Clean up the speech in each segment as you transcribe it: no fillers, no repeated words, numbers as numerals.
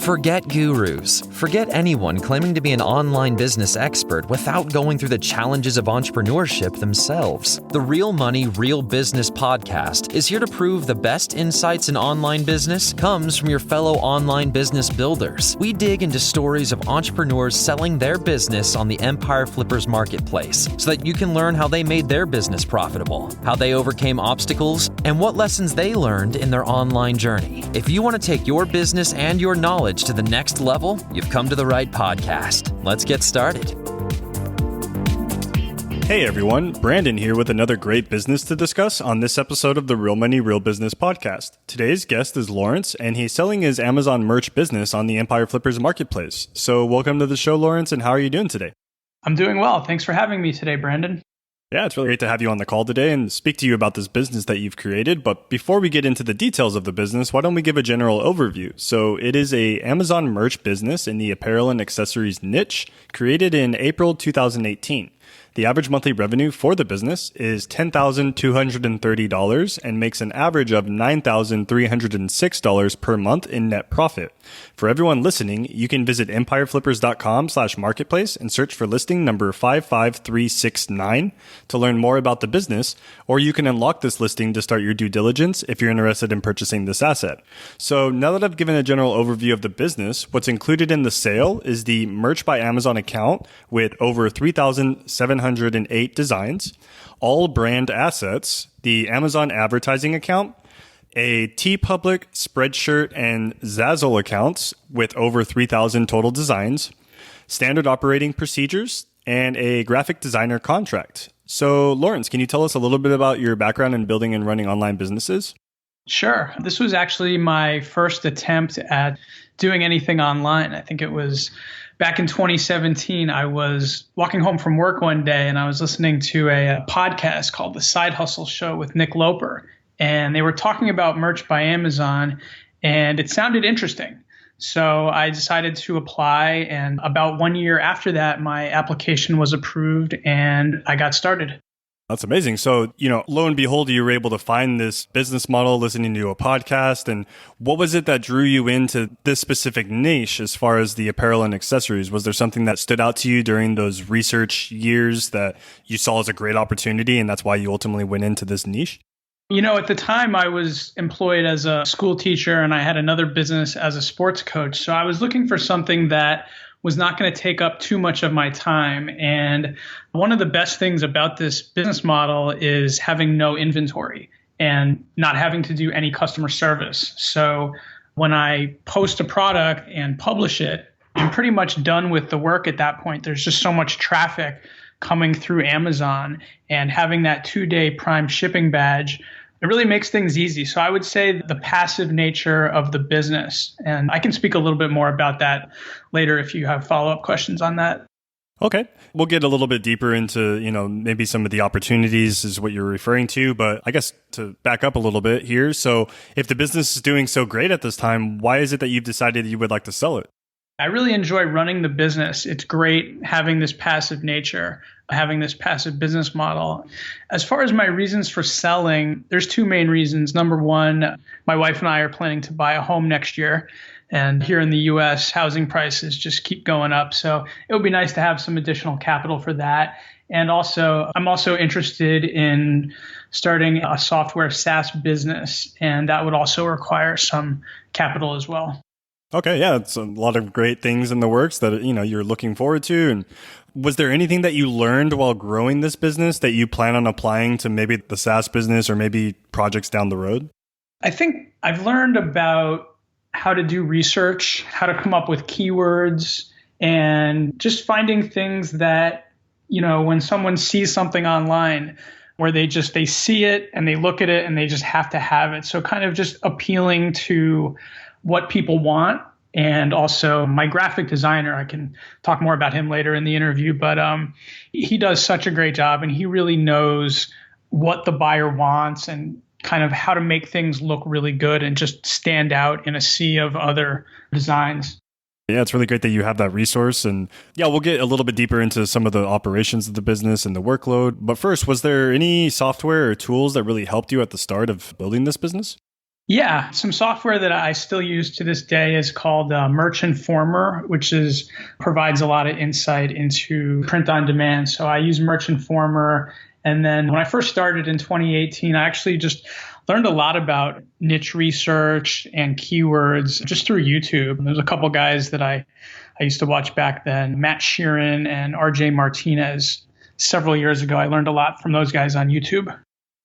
Forget gurus. Forget anyone claiming to be an online business expert without going through the challenges of entrepreneurship themselves. The Real Money, Real Business podcast is here to prove the best insights in online business comes from your fellow online business builders. We dig into stories of entrepreneurs selling their business on the Empire Flippers marketplace so that you can learn how they made their business profitable, how they overcame obstacles, and what lessons they learned in their online journey. If you want to take your business and your knowledge to the next level, you've come to the right podcast. Let's get started. Hey everyone, Brandon here with another great business to discuss on this episode of the Real Money, Real Business podcast. Today's guest is Lawrence, and he's selling his Amazon merch business on the Empire Flippers marketplace. So welcome to the show, Lawrence, and how are you doing today? I'm doing well. Thanks for having me today, Brandon. Yeah, it's really great to have you on the call today and speak to you about this business that you've created. But before we get into the details of the business, why don't we give a general overview? So it is a Amazon merch business in the apparel and accessories niche, created in April 2018. The average monthly revenue for the business is $10,230 and makes an average of $9,306 per month in net profit. For everyone listening, you can visit empireflippers.com/marketplace and search for listing number 55369 to learn more about the business, or you can unlock this listing to start your due diligence if you're interested in purchasing this asset. So now that I've given a general overview of the business, what's included in the sale is the Merch by Amazon account with over 3,708 designs, all brand assets, the Amazon advertising account, a TeePublic, Spreadshirt, and Zazzle accounts with over 3,000 total designs, standard operating procedures, and a graphic designer contract. So, Lawrence, can you tell us a little bit about your background in building and running online businesses? Sure. This was actually my first attempt at doing anything online. I think it was back in 2017. I was walking home from work one day and I was listening to a podcast called The Side Hustle Show with Nick Loper. And they were talking about Merch by Amazon, and it sounded interesting. So I decided to apply, and about 1 year after that, my application was approved and I got started. That's amazing. So, lo and behold, you were able to find this business model listening to a podcast. And what was it that drew you into this specific niche as far as the apparel and accessories? Was there something that stood out to you during those research years that you saw as a great opportunity, and that's why you ultimately went into this niche? At the time I was employed as a school teacher and I had another business as a sports coach. So I was looking for something that was not going to take up too much of my time. And one of the best things about this business model is having no inventory and not having to do any customer service. So when I post a product and publish it, I'm pretty much done with the work at that point. There's just so much traffic coming through Amazon, and having that 2-day Prime shipping badge, it really makes things easy. So I would say the passive nature of the business, and I can speak a little bit more about that later if you have follow-up questions on that. Okay. We'll get a little bit deeper into, maybe some of the opportunities is what you're referring to, but I guess to back up a little bit here. So if the business is doing so great at this time, why is it that you've decided you would like to sell it? I really enjoy running the business. It's great having this passive nature, having this passive business model. As far as my reasons for selling, there's two main reasons. Number one, my wife and I are planning to buy a home next year. And here in the US, housing prices just keep going up. So it would be nice to have some additional capital for that. And also, I'm also interested in starting a software SaaS business, and that would also require some capital as well. Okay, yeah, it's a lot of great things in the works that, you're looking forward to. And was there anything that you learned while growing this business that you plan on applying to maybe the SaaS business or maybe projects down the road? I think I've learned about how to do research, how to come up with keywords, and just finding things that, when someone sees something online where they see it and they look at it and they just have to have it. So kind of just appealing to what people want. And also my graphic designer, I can talk more about him later in the interview, but he does such a great job, and he really knows what the buyer wants and kind of how to make things look really good and just stand out in a sea of other designs. Yeah, it's really great that you have that resource. And yeah, we'll get a little bit deeper into some of the operations of the business and the workload. But first, was there any software or tools that really helped you at the start of building this business? Yeah, some software that I still use to this day is called Merch Informer, which provides a lot of insight into print on demand. So I use Merch Informer. And then when I first started in 2018, I actually just learned a lot about niche research and keywords just through YouTube. There's a couple guys that I used to watch back then, Matt Sheeran and RJ Martinez. Several years ago, I learned a lot from those guys on YouTube.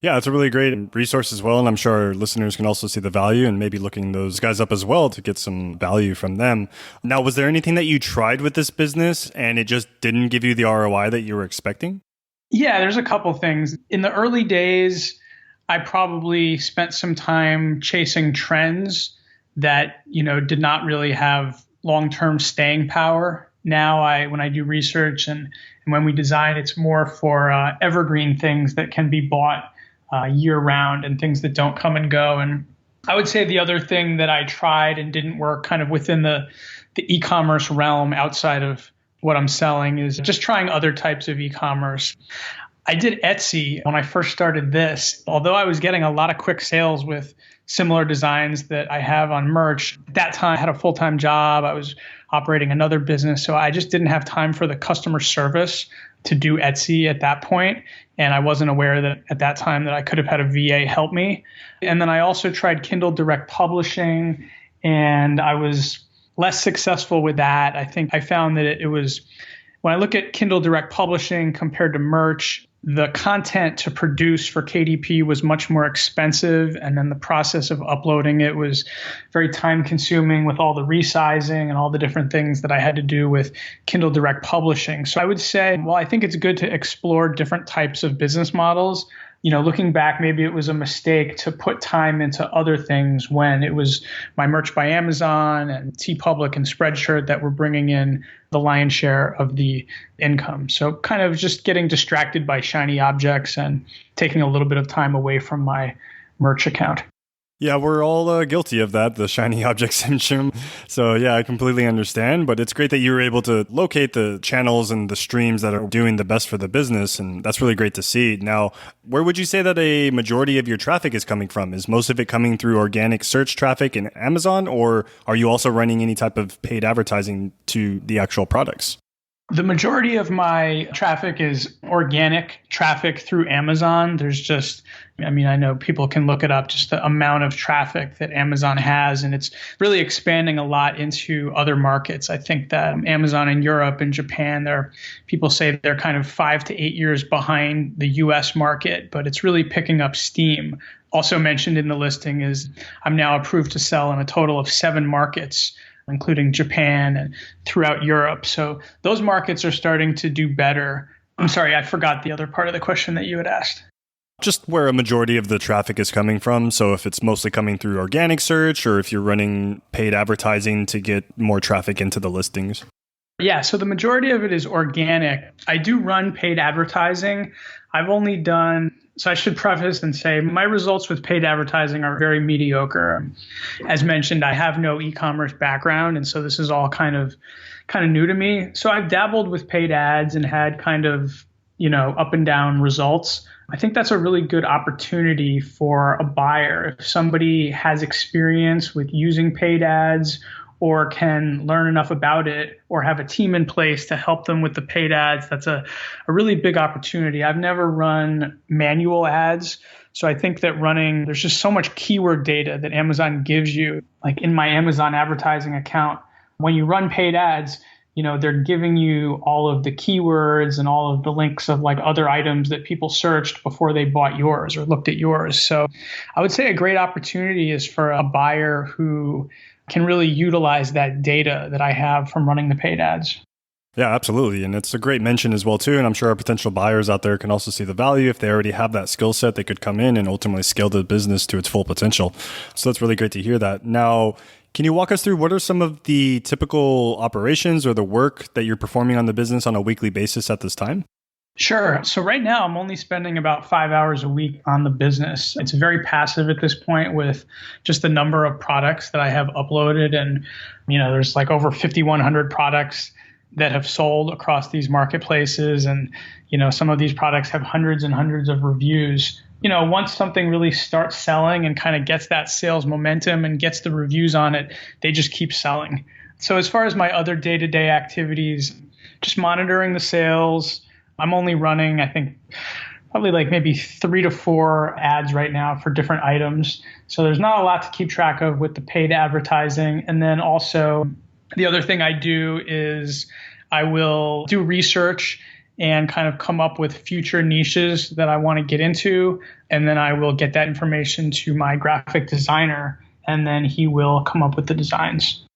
Yeah, it's a really great resource as well. And I'm sure our listeners can also see the value and maybe looking those guys up as well to get some value from them. Now, was there anything that you tried with this business and it just didn't give you the ROI that you were expecting? Yeah, there's a couple things. In the early days, I probably spent some time chasing trends that, did not really have long-term staying power. Now, when I do research and when we design, it's more for evergreen things that can be bought year round and things that don't come and go. And I would say the other thing that I tried and didn't work kind of within the e-commerce realm outside of what I'm selling is just trying other types of e-commerce. I did Etsy when I first started this. Although I was getting a lot of quick sales with similar designs that I have on merch, at that time I had a full-time job. I was operating another business. So I just didn't have time for the customer service to do Etsy at that point. And I wasn't aware that at that time that I could have had a VA help me. And then I also tried Kindle Direct Publishing, and I was less successful with that. I think I found that it was, when I look at Kindle Direct Publishing compared to merch, the content to produce for KDP was much more expensive. And then the process of uploading it was very time consuming with all the resizing and all the different things that I had to do with Kindle Direct Publishing. So I would say, well, I think it's good to explore different types of business models. Looking back, maybe it was a mistake to put time into other things when it was my Merch by Amazon and TeePublic and Spreadshirt that were bringing in the lion's share of the income. So kind of just getting distracted by shiny objects and taking a little bit of time away from my merch account. Yeah, we're all guilty of that, the shiny object syndrome. So yeah, I completely understand. But it's great that you were able to locate the channels and the streams that are doing the best for the business. And that's really great to see. Now, where would you say that a majority of your traffic is coming from? Is most of it coming through organic search traffic in Amazon? Or are you also running any type of paid advertising to the actual products? The majority of my traffic is organic traffic through Amazon. I know people can look it up, just the amount of traffic that Amazon has, and it's really expanding a lot into other markets. I think that Amazon in Europe and Japan, people say they're kind of 5 to 8 years behind the US market, but it's really picking up steam. Also mentioned in the listing is I'm now approved to sell in a total of 7 markets, including Japan and throughout Europe. So those markets are starting to do better. I'm sorry, I forgot the other part of the question that you had asked. Just where a majority of the traffic is coming from. So if it's mostly coming through organic search or if you're running paid advertising to get more traffic into the listings. Yeah, so the majority of it is organic. I do run paid advertising. So I should preface and say my results with paid advertising are very mediocre. As mentioned, I have no e-commerce background, and so this is all kind of new to me. So I've dabbled with paid ads and had kind of, up and down results. I think that's a really good opportunity for a buyer. If somebody has experience with using paid ads or can learn enough about it or have a team in place to help them with the paid ads, that's a really big opportunity. I've never run manual ads. So I think that there's just so much keyword data that Amazon gives you. Like in my Amazon advertising account, when you run paid ads, they're giving you all of the keywords and all of the links of like other items that people searched before they bought yours or looked at yours. So I would say a great opportunity is for a buyer who can really utilize that data that I have from running the paid ads. Yeah, absolutely. And it's a great mention as well, too. And I'm sure our potential buyers out there can also see the value. If they already have that skill set, they could come in and ultimately scale the business to its full potential. So that's really great to hear that. Now, can you walk us through what are some of the typical operations or the work that you're performing on the business on a weekly basis at this time? Sure. So right now I'm only spending about 5 hours a week on the business. It's very passive at this point with just the number of products that I have uploaded. And, there's like over 5,100 products that have sold across these marketplaces. And, some of these products have hundreds and hundreds of reviews. once something really starts selling and kind of gets that sales momentum and gets the reviews on it, they just keep selling. So as far as my other day-to-day activities, just monitoring the sales. I'm only running, I think, probably like maybe 3 to 4 ads right now for different items. So there's not a lot to keep track of with the paid advertising. And then also the other thing I do is I will do research and kind of come up with future niches that I want to get into. And then I will get that information to my graphic designer, and then he will come up with the designs.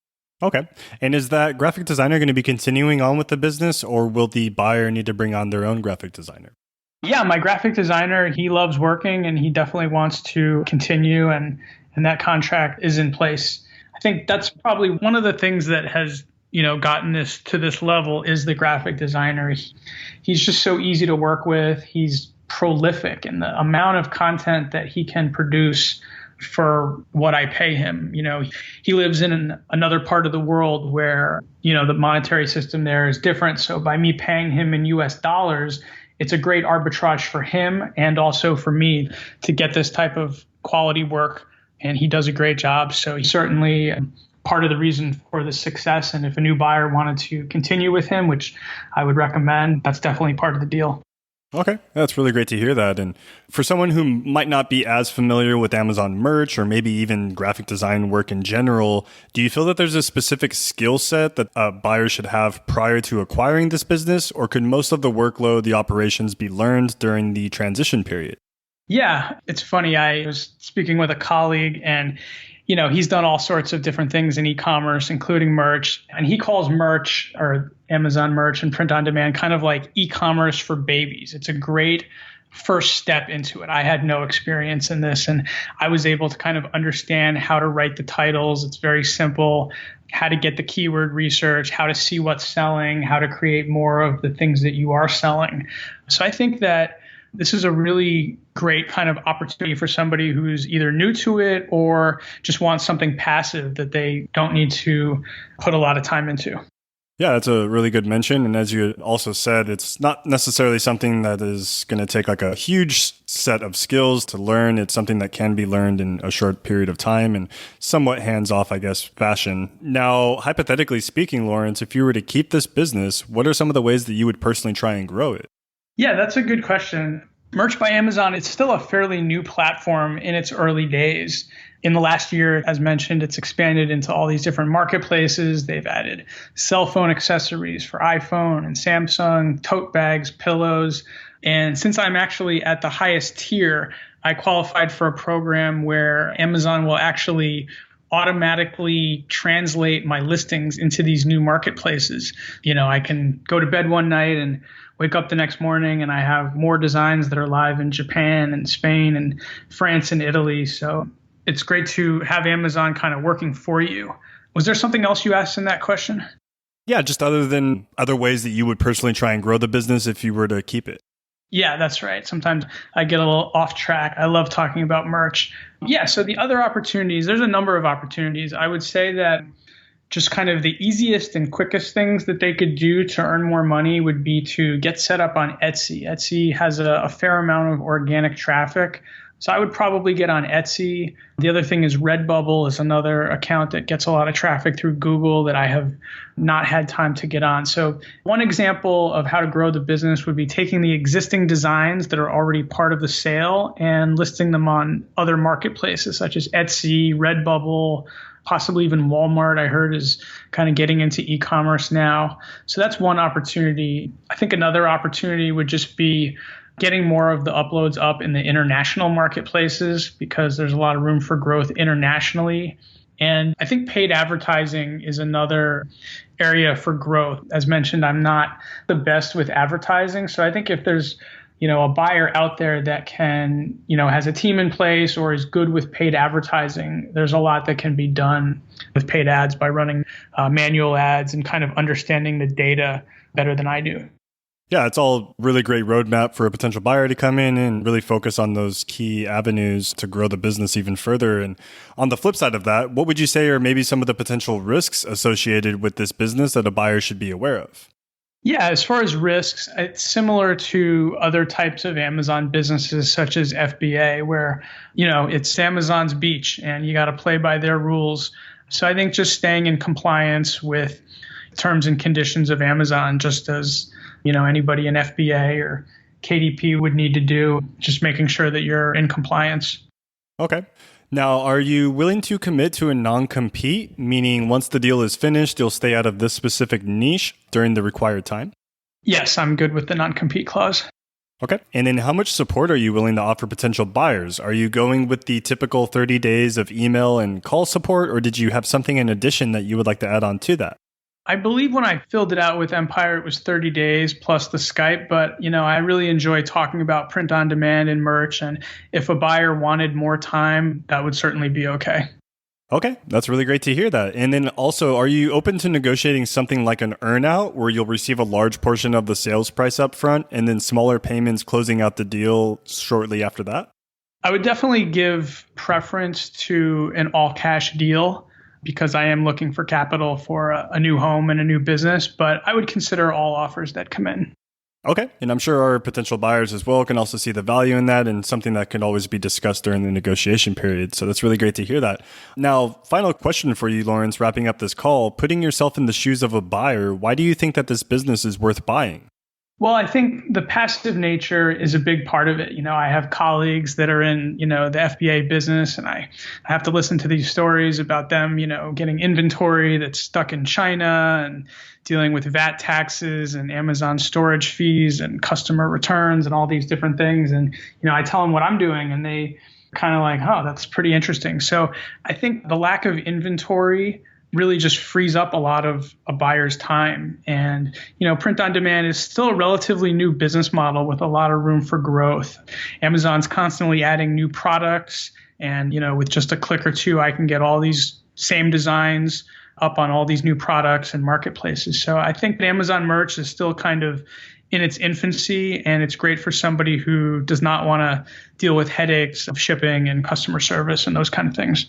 Okay. And is that graphic designer going to be continuing on with the business, or will the buyer need to bring on their own graphic designer? Yeah, my graphic designer, he loves working and he definitely wants to continue, and that contract is in place. I think that's probably one of the things that has, gotten this to this level is the graphic designer. He's just so easy to work with. He's prolific in the amount of content that he can produce for what I pay him. He lives in another part of the world where, the monetary system there is different. So by me paying him in US dollars, it's a great arbitrage for him and also for me to get this type of quality work. And he does a great job. So he's certainly part of the reason for the success. And if a new buyer wanted to continue with him, which I would recommend, that's definitely part of the deal. Okay, that's really great to hear that. And for someone who might not be as familiar with Amazon merch or maybe even graphic design work in general, do you feel that there's a specific skill set that a buyer should have prior to acquiring this business, or could most of the workload, the operations be learned during the transition period? Yeah, it's funny. I was speaking with a colleague and he's done all sorts of different things in e-commerce, including merch. And he calls merch, or Amazon merch and print on demand, kind of like e-commerce for babies. It's a great first step into it. I had no experience in this, and I was able to kind of understand how to write the titles. It's very simple, how to get the keyword research, how to see what's selling, how to create more of the things that you are selling. So I think that this is a really great kind of opportunity for somebody who's either new to it or just wants something passive that they don't need to put a lot of time into. Yeah, that's a really good mention. And as you also said, it's not necessarily something that is going to take like a huge set of skills to learn. It's something that can be learned in a short period of time and somewhat hands-off, I guess, fashion. Now, hypothetically speaking, Lawrence, if you were to keep this business, what are some of the ways that you would personally try and grow it? Yeah, that's a good question. Merch by Amazon, it's still a fairly new platform in its early days. In the last year, as mentioned, it's expanded into all these different marketplaces. They've added cell phone accessories for iPhone and Samsung, tote bags, pillows. And since I'm actually at the highest tier, I qualified for a program where Amazon will actually automatically translate my listings into these new marketplaces. I can go to bed one night and wake up the next morning and I have more designs that are live in Japan and Spain and France and Italy. So it's great to have Amazon kind of working for you. Was there something else you asked in that question? Yeah, just other ways that you would personally try and grow the business if you were to keep it. Yeah, that's right. Sometimes I get a little off track. I love talking about merch. Yeah, so the other opportunities, there's a number of opportunities. I would say that just kind of the easiest and quickest things that they could do to earn more money would be to get set up on Etsy. Etsy has a fair amount of organic traffic. So I would probably get on Etsy. The other thing is Redbubble is another account that gets a lot of traffic through Google that I have not had time to get on. So one example of how to grow the business would be taking the existing designs that are already part of the sale and listing them on other marketplaces such as Etsy, Redbubble, possibly even Walmart, I heard, is kind of getting into e-commerce now. So that's one opportunity. I think another opportunity would just be getting more of the uploads up in the international marketplaces because there's a lot of room for growth internationally. And I think paid advertising is another area for growth. As mentioned, I'm not the best with advertising. So I think if there's a buyer out there that can, has a team in place or is good with paid advertising, there's a lot that can be done with paid ads by running manual ads and kind of understanding the data better than I do. Yeah, it's all really great roadmap for a potential buyer to come in and really focus on those key avenues to grow the business even further. And on the flip side of that, what would you say are maybe some of the potential risks associated with this business that a buyer should be aware of? Yeah, as far as risks, it's similar to other types of Amazon businesses such as FBA, where, it's Amazon's beach and you got to play by their rules. So I think just staying in compliance with terms and conditions of Amazon, just as, anybody in FBA or KDP would need to do, just making sure that you're in compliance. Okay. Now, are you willing to commit to a non-compete, meaning once the deal is finished, you'll stay out of this specific niche during the required time? Yes, I'm good with the non-compete clause. Okay. And then how much support are you willing to offer potential buyers? Are you going with the typical 30 days of email and call support, or did you have something in addition that you would like to add on to that? I believe when I filled it out with Empire, it was 30 days plus the Skype. But, I really enjoy talking about print on demand and merch. And if a buyer wanted more time, that would certainly be okay. Okay, that's really great to hear that. And then also, are you open to negotiating something like an earnout where you'll receive a large portion of the sales price up front and then smaller payments closing out the deal shortly after that? I would definitely give preference to an all cash deal, because I am looking for capital for a new home and a new business, but I would consider all offers that come in. Okay. And I'm sure our potential buyers as well can also see the value in that and something that can always be discussed during the negotiation period. So that's really great to hear that. Now, final question for you, Lawrence, wrapping up this call, putting yourself in the shoes of a buyer, why do you think that this business is worth buying? Well, I think the passive nature is a big part of it. I have colleagues that are in, the FBA business, and I have to listen to these stories about them, getting inventory that's stuck in China and dealing with VAT taxes and Amazon storage fees and customer returns and all these different things. And, I tell them what I'm doing and they kind of like, oh, that's pretty interesting. So I think the lack of inventory really just frees up a lot of a buyer's time. And, print on demand is still a relatively new business model with a lot of room for growth. Amazon's constantly adding new products. And, with just a click or two, I can get all these same designs up on all these new products and marketplaces. So I think Amazon merch is still kind of in its infancy, and it's great for somebody who does not want to deal with headaches of shipping and customer service and those kind of things.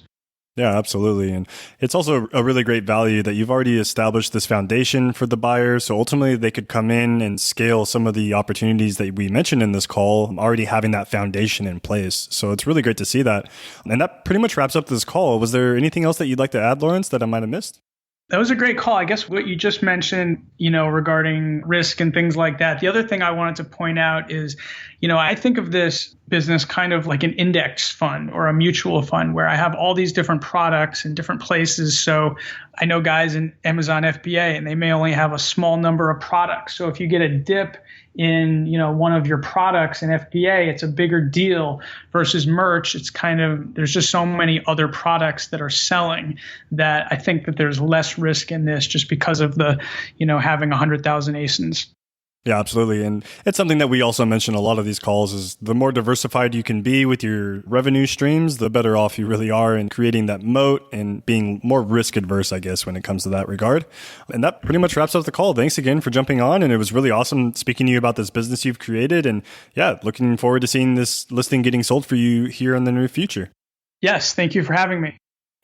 Yeah, absolutely. And it's also a really great value that you've already established this foundation for the buyer. So ultimately, they could come in and scale some of the opportunities that we mentioned in this call, already having that foundation in place. So it's really great to see that. And that pretty much wraps up this call. Was there anything else that you'd like to add, Lawrence, that I might have missed? That was a great call. I guess what you just mentioned, regarding risk and things like that. The other thing I wanted to point out is, I think of this business kind of like an index fund or a mutual fund where I have all these different products in different places. So I know guys in Amazon FBA and they may only have a small number of products. So if you get a dip in, one of your products in FBA, it's a bigger deal versus merch. It's kind of, there's just so many other products that are selling that I think that there's less risk in this just because of the, having 100,000 ASINs. Yeah, absolutely. And it's something that we also mention a lot of these calls is the more diversified you can be with your revenue streams, the better off you really are in creating that moat and being more risk adverse, I guess, when it comes to that regard. And that pretty much wraps up the call. Thanks again for jumping on. And it was really awesome speaking to you about this business you've created. And yeah, looking forward to seeing this listing getting sold for you here in the near future. Yes, thank you for having me.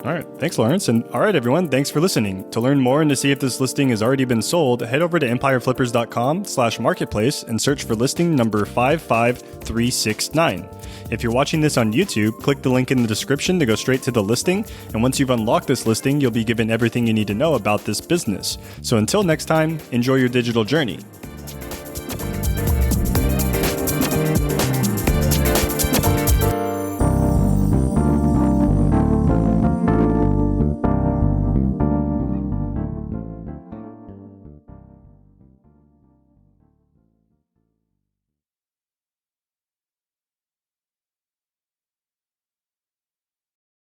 All right. Thanks, Lawrence. And all right, everyone, thanks for listening. To learn more and to see if this listing has already been sold, head over to empireflippers.com/marketplace and search for listing number 55369. If you're watching this on YouTube, click the link in the description to go straight to the listing. And once you've unlocked this listing, you'll be given everything you need to know about this business. So until next time, enjoy your digital journey.